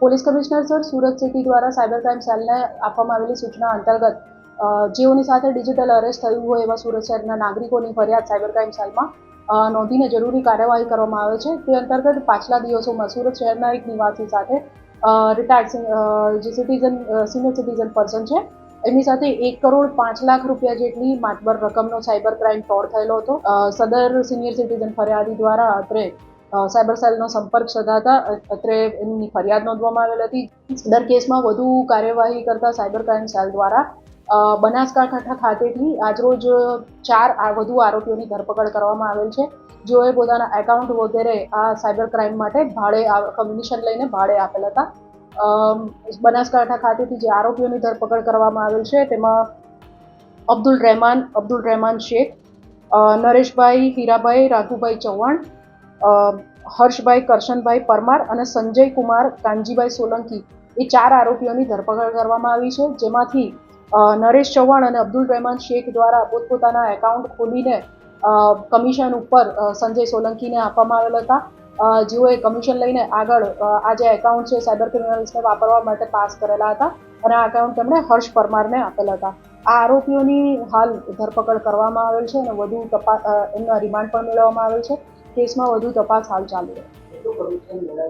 Police commissioner sir Surat city દ્વારા cyber crime સેલને આપવામાં આવેલી સૂચના અંતર્ગત જેઓની સાથે ડિજિટલ અરેસ્ટ થયું હોય એવા સુરત શહેરના નાગરિકોની ફરિયાદ સાયબર ક્રાઇમ સેલમાં નોંધીને જરૂરી કાર્યવાહી કરવામાં આવે છે. તે અંતર્ગત પાછલા દિવસોમાં સુરત શહેરના એક નિવાસી સાથે રિટાયર્ડ જે સિનિયર સિટીઝન પર્સન છે એમની સાથે 1 કરોડ 5 લાખ રૂપિયા જેટલી માતબર રકમનો સાયબર ક્રાઇમ ફ્રોડ થયેલો હતો. સદર સિનિયર સિટીઝન ફરિયાદી દ્વારા અત્રે સાયબર સેલનો સંપર્ક સાધાતા અત્રે એમની ફરિયાદ નોંધવામાં આવેલ હતી. સદર કેસમાં વધુ કાર્યવાહી કરતા સાયબર ક્રાઇમ સેલ દ્વારા બનાસકાંઠા ખાતેથી આજરોજ 4 વધુ આરોપીઓની ધરપકડ કરવામાં આવેલ છે, જેઓએ પોતાના એકાઉન્ટ વગેરે આ સાયબર ક્રાઇમ માટે ભાડે કમિશન લઈને ભાડે આપેલ હતા. બનાસકાંઠા ખાતેથી જે આરોપીઓની ધરપકડ કરવામાં આવેલ છે તેમાં અબ્દુલ રહેમાન શેખ, નરેશભાઈ હીરાભાઈ રાઘુભાઈ ચૌહાણ, હર્ષભાઈ કરશનભાઈ પરમાર અને સંજય કુમાર કાનજીભાઈ સોલંકી એ 4 આરોપીઓની ધરપકડ કરવામાં આવી છે, જેમાંથી નરેશ ચૌહાણ અને અબ્દુલ રહેમાન શેખ દ્વારા પોતપોતાના એકાઉન્ટ ખોલીને કમિશન ઉપર સંજય સોલંકીને આપવામાં આવેલ હતા, જેઓએ કમિશન લઈને આગળ આ જે એકાઉન્ટ છે સાયબર ક્રિમિનલ્સને વાપરવા માટે પાસ કરેલા હતા અને આ એકાઉન્ટ તેમણે હર્ષ પરમારને આપેલા હતા. આ આરોપીઓની હાલ ધરપકડ કરવામાં આવેલ છે અને વધુ તપાસ એમના રિમાન્ડ પણ મેળવવામાં આવેલ છે. કેસમાં વધુ તપાસ હાલ ચાલુ છે.